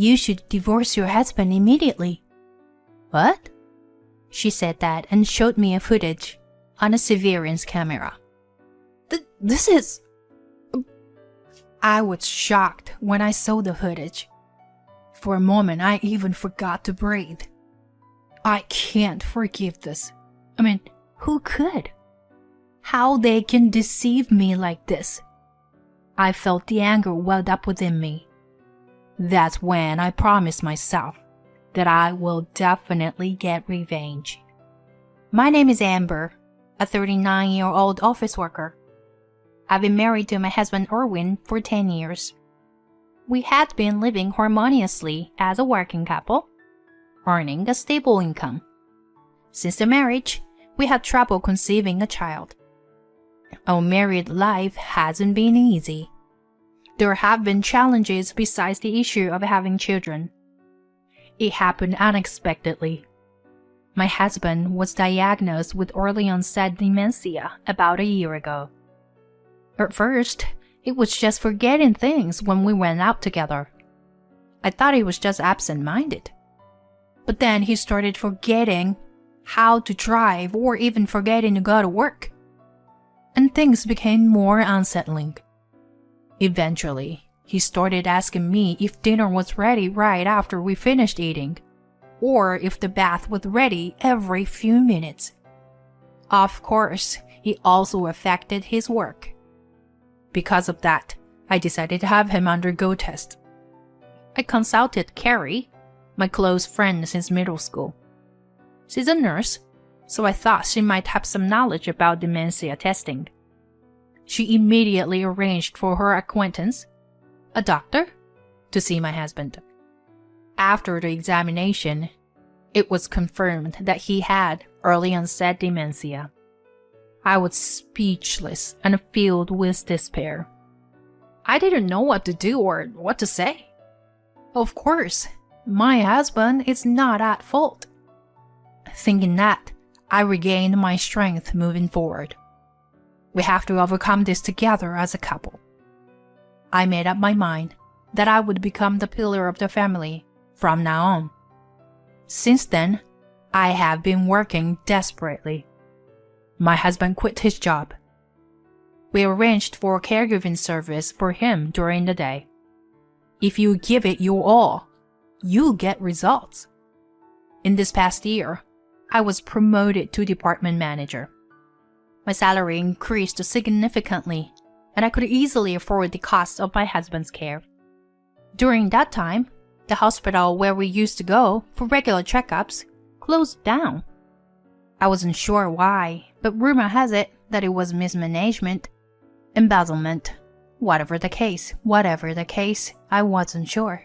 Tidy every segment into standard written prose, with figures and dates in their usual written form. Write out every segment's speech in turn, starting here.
You should divorce your husband immediately." "What?" She said that and showed me a footage on a surveillance camera. This is... I was shocked when I saw the footage. For a moment, I even forgot to breathe. I can't forgive this. I mean, who could? How they can deceive me like this? I felt the anger welled up within me. That's when I promised myself that I will definitely get revenge. My name is Amber, a 39-year-old office worker. I've been married to my husband Erwin for 10 years. We had been living harmoniously as a working couple, earning a stable income. Since the marriage, we had trouble conceiving a child. Our married life hasn't been easy. There have been challenges besides the issue of having children. It happened unexpectedly. My husband was diagnosed with early onset dementia about a year ago. At first, it was just forgetting things when we went out together. I thought he was just absent-minded. But then he started forgetting how to drive or even forgetting to go to work. And things became more unsettling. Eventually, he started asking me if dinner was ready right after we finished eating, or if the bath was ready every few minutes. Of course, it also affected his work. Because of that, I decided to have him undergo tests. I consulted Carrie, my close friend since middle school. She's a nurse, so I thought she might have some knowledge about dementia testing. She immediately arranged for her acquaintance, a doctor, to see my husband. After the examination, it was confirmed that he had early onset dementia. I was speechless and filled with despair. I didn't know what to do or what to say. Of course, my husband is not at fault. Thinking that, I regained my strength moving forward. We have to overcome this together as a couple. I made up my mind that I would become the pillar of the family from now on. Since then, I have been working desperately. My husband quit his job. We arranged for a caregiving service for him during the day. If you give it your all, you'll get results. In this past year, I was promoted to department manager. My salary increased significantly, and I could easily afford the cost of my husband's care. During that time, the hospital where we used to go for regular checkups closed down. I wasn't sure why, but rumor has it that it was mismanagement, embezzlement. Whatever the case, I wasn't sure.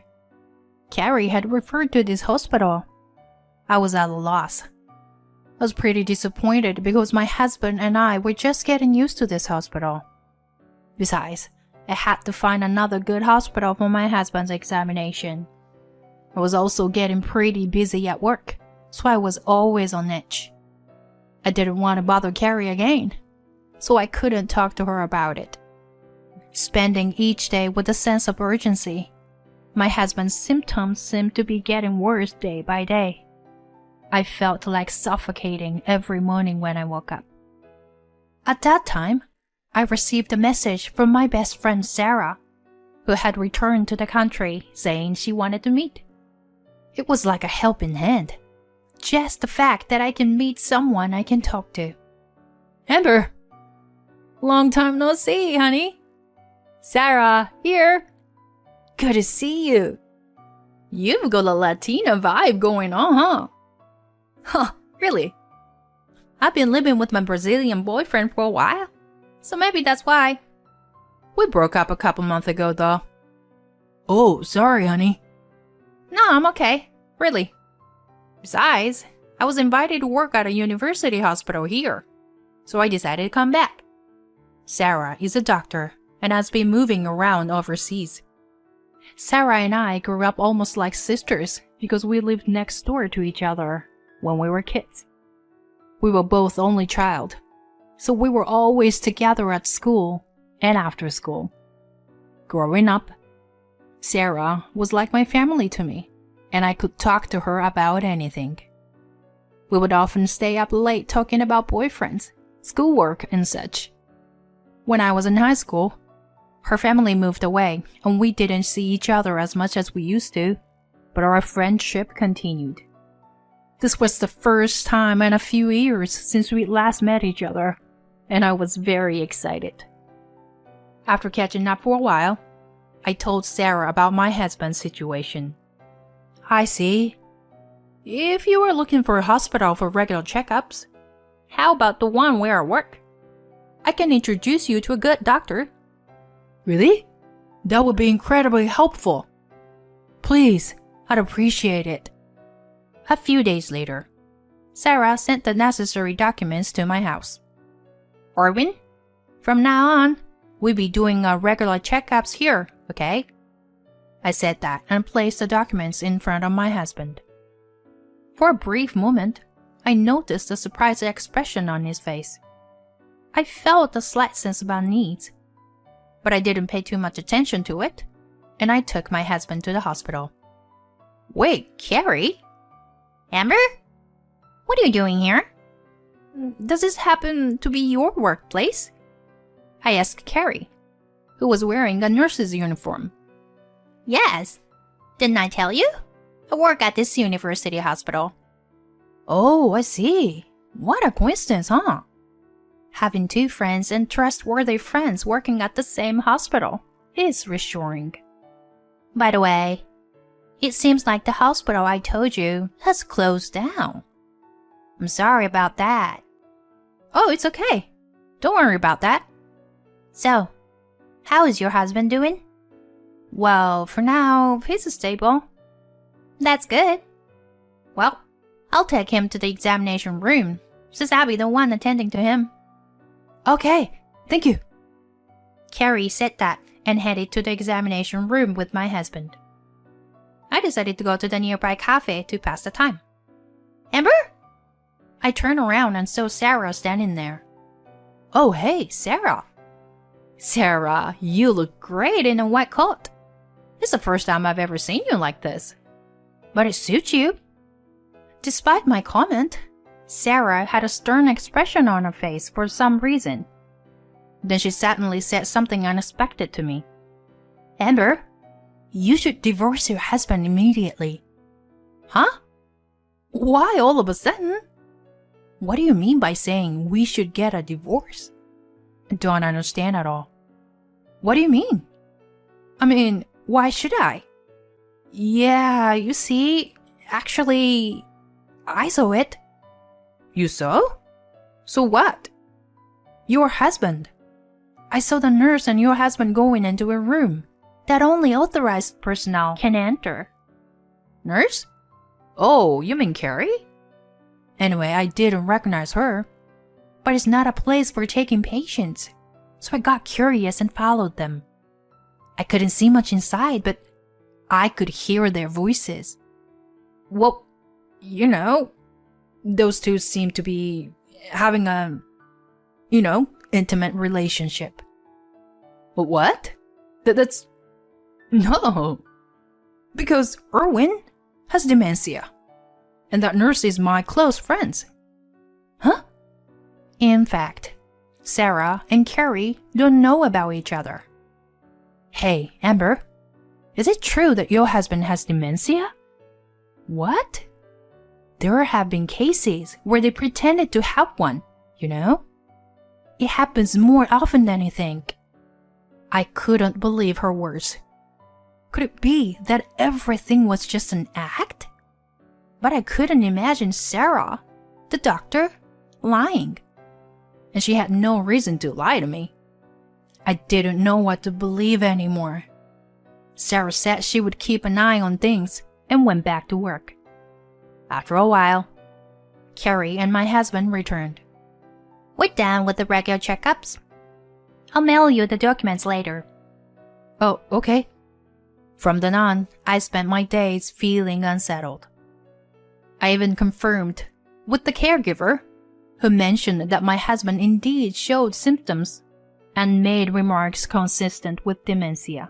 Carrie had referred to this hospital. I was at a loss. I was pretty disappointed because my husband and I were just getting used to this hospital. Besides, I had to find another good hospital for my husband's examination. I was also getting pretty busy at work, so I was always on edge. I didn't want to bother Carrie again, so I couldn't talk to her about it. Spending each day with a sense of urgency, my husband's symptoms seemed to be getting worse day by day. I felt like suffocating every morning when I woke up. At that time, I received a message from my best friend Sarah, who had returned to the country saying she wanted to meet. It was like a helping hand. Just the fact that I can meet someone I can talk to. Amber! Long time no see, honey. Sarah, here. Good to see you. You've got a Latina vibe going on, huh? Huh, really? I've been living with my Brazilian boyfriend for a while, so maybe that's why. We broke up a couple months ago, though. Oh, sorry, honey. No, I'm okay. Really. Besides, I was invited to work at a university hospital here, so I decided to come back. Sarah is a doctor and has been moving around overseas. Sarah and I grew up almost like sisters because we lived next door to each other when we were kids. We were both only child, so we were always together at school and after school. Growing up, Sarah was like my family to me, and I could talk to her about anything. We would often stay up late talking about boyfriends, schoolwork, and such. When I was in high school, her family moved away, and we didn't see each other as much as we used to, but our friendship continued. This was the first time in a few years since we last met each other, and I was very excited. After catching up for a while, I told Sarah about my husband's situation. I see. If you are looking for a hospital for regular checkups, how about the one where I work? I can introduce you to a good doctor. Really? That would be incredibly helpful. Please, I'd appreciate it. A few days later, Sarah sent the necessary documents to my house. Orwin, from now on, we'll be doing regular checkups here, okay? I said that and placed the documents in front of my husband. For a brief moment, I noticed a surprised expression on his face. I felt a slight sense of unease, but I didn't pay too much attention to it, and I took my husband to the hospital. Wait, Carrie? Amber? What are you doing here? Does this happen to be your workplace? I asked Carrie, who was wearing a nurse's uniform. Yes. Didn't I tell you? I work at this university hospital. Oh, I see. What a coincidence, huh? Having two friends and trustworthy friends working at the same hospital is reassuring. By the way, it seems like the hospital I told you has closed down. I'm sorry about that. Oh, it's okay. Don't worry about that. So, how is your husband doing? Well, for now, he's stable. That's good. Well, I'll take him to the examination room, since I'll be the one attending to him. Okay, thank you. Carrie said that and headed to the examination room with my husband. I decided to go to the nearby cafe to pass the time. Amber? I turned around and saw Sarah standing there. Oh, hey, Sarah. Sarah, you look great in a white coat. It's the first time I've ever seen you like this. But it suits you. Despite my comment, Sarah had a stern expression on her face for some reason. Then she suddenly said something unexpected to me. Amber, you should divorce your husband immediately. Huh? Why all of a sudden? What do you mean by saying we should get a divorce? I don't understand at all. What do you mean? I mean, why should I? Yeah, you see, actually, I saw it. You saw? So what? Your husband. I saw the nurse and your husband going into a room that only authorized personnel can enter. Nurse? Oh, you mean Carrie? Anyway, I didn't recognize her. But it's not a place for taking patients, so I got curious and followed them. I couldn't see much inside, but I could hear their voices. Well, you know, those two seem to be having a, intimate relationship. But what? That's... No. Because Erwin has dementia. And that nurse is my close friend. Huh? In fact, Sarah and Carrie don't know about each other. Hey, Amber, is it true that your husband has dementia? What? There have been cases where they pretended to have one, you know? It happens more often than you think. I couldn't believe her words. Could it be that everything was just an act? But I couldn't imagine Sarah, the doctor, lying. And she had no reason to lie to me. I didn't know what to believe anymore. Sarah said she would keep an eye on things and went back to work. After a while, Carrie and my husband returned. We're done with the regular checkups. I'll mail you the documents later. Oh, okay. From then on, I spent my days feeling unsettled. I even confirmed with the caregiver, who mentioned that my husband indeed showed symptoms and made remarks consistent with dementia.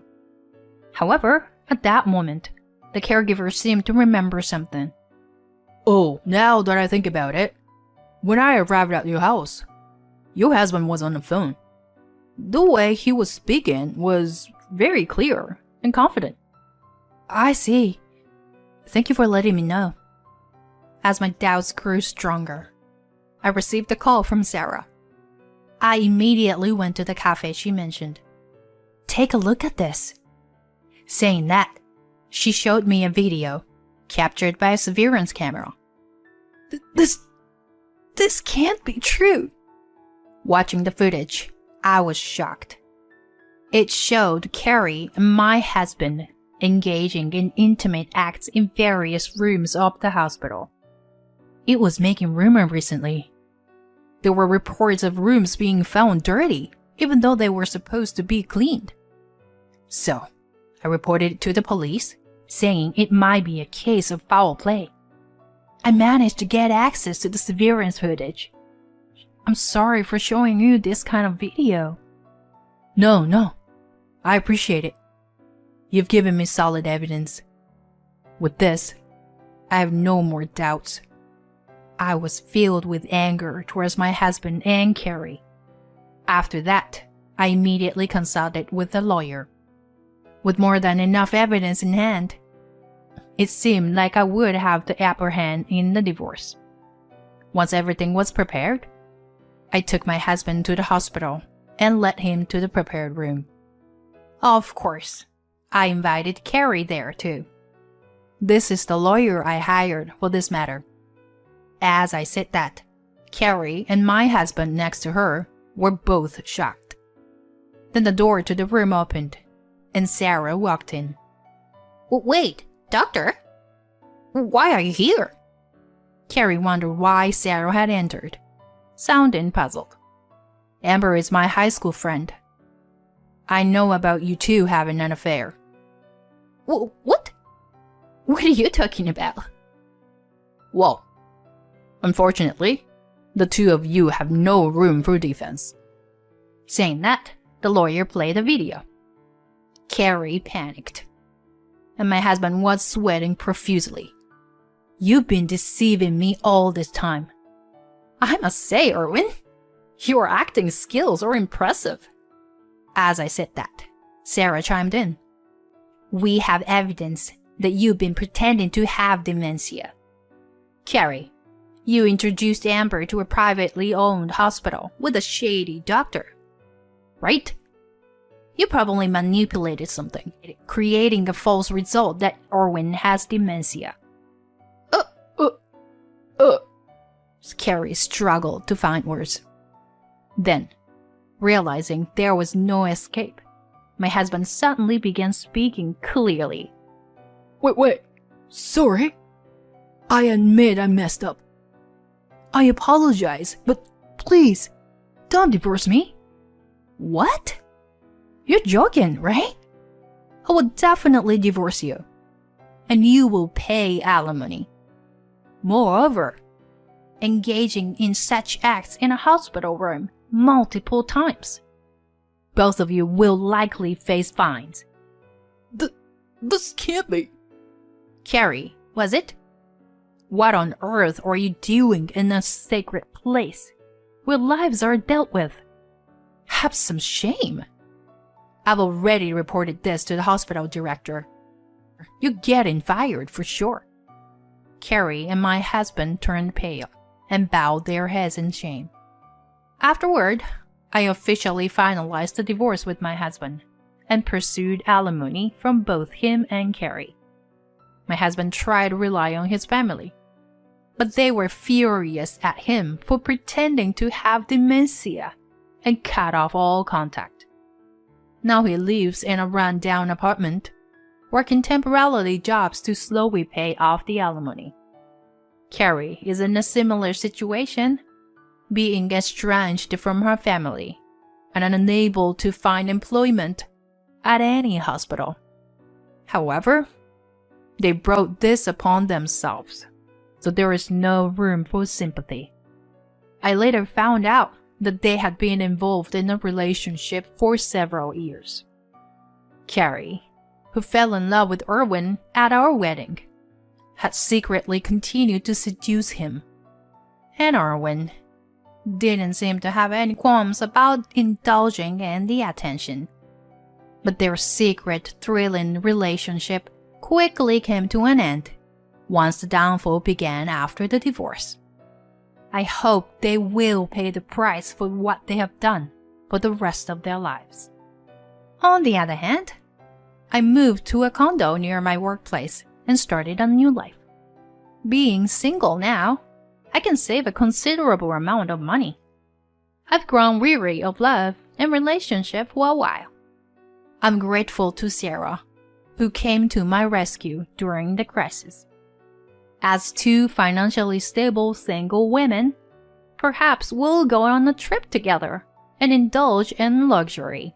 However, At that moment, the caregiver seemed to remember something. Oh, now that I think about it, when I arrived at your house, your husband was on the phone. The way he was speaking was very clear and confident. I see. Thank you for letting me know. As my doubts grew stronger, I received a call from Sarah. I immediately went to the cafe she mentioned. Take a look at this. Saying that, she showed me a video captured by a surveillance camera. This can't be true. Watching the footage, I was shocked. It showed Carrie and my husband engaging in intimate acts in various rooms of the hospital. It was making rumor recently. There were reports of rooms being found dirty, even though they were supposed to be cleaned. So, I reported it to the police, saying it might be a case of foul play. I managed to get access to the surveillance footage. I'm sorry for showing you this kind of video. No. I appreciate it. You've given me solid evidence. With this, I have no more doubts. I was filled with anger towards my husband and Carrie. After that, I immediately consulted with a lawyer. With more than enough evidence in hand, it seemed like I would have the upper hand in the divorce. Once everything was prepared, I took my husband to the hospital and led him to the prepared room. Of course, I invited Carrie there too. This is the lawyer I hired for this matter. As I said that, Carrie and my husband next to her were both shocked. Then the door to the room opened, and Sarah walked in. Wait, doctor? Why are you here? Carrie wondered why Sarah had entered, sounding puzzled. Amber is my high school friend. I know about you two having an affair. What? What are you talking about? Well, unfortunately, the two of you have no room for defense. Saying that, the lawyer played a video. Carrie panicked, and my husband was sweating profusely. You've been deceiving me all this time. I must say, Erwin, your acting skills are impressive. As I said that, Sarah chimed in. We have evidence that you've been pretending to have dementia. Carrie, you introduced Amber to a privately owned hospital with a shady doctor, right? You probably manipulated something, creating the false result that Erwin has dementia. Carrie struggled to find words. Then, realizing there was no escape, my husband suddenly began speaking clearly. Wait. Sorry. I admit I messed up. I apologize, but please, don't divorce me. What? You're joking, right? I will definitely divorce you, and you will pay alimony. Moreover, engaging in such acts in a hospital room multiple times, both of you will likely face fines. This can't be. Carrie, was it? What on earth are you doing in a sacred place where lives are dealt with? Have some shame. I've already reported this to the hospital director. You're getting fired for sure. Carrie and my husband turned pale and bowed their heads in shame. Afterward, I officially finalized the divorce with my husband and pursued alimony from both him and Carrie. My husband tried to rely on his family, but they were furious at him for pretending to have dementia and cut off all contact. Now he lives in a run-down apartment, working temporarily jobs to slowly pay off the alimony. Carrie is in a similar situation, being estranged from her family and unable to find employment at any hospital. However, they brought this upon themselves, so there is no room for sympathy. I later found out that they had been involved in a relationship for several years. Carrie, who fell in love with Erwin at our wedding, had secretly continued to seduce him. And Erwin didn't seem to have any qualms about indulging in the attention. But their secret, thrilling relationship quickly came to an end once the downfall began after the divorce. I hope they will pay the price for what they have done for the rest of their lives. On the other hand, I moved to a condo near my workplace and started a new life. Being single now, I can save a considerable amount of money. I've grown weary of love and relationship for a while. I'm grateful to Sarah, who came to my rescue during the crisis. As two financially stable single women, perhaps we'll go on a trip together and indulge in luxury.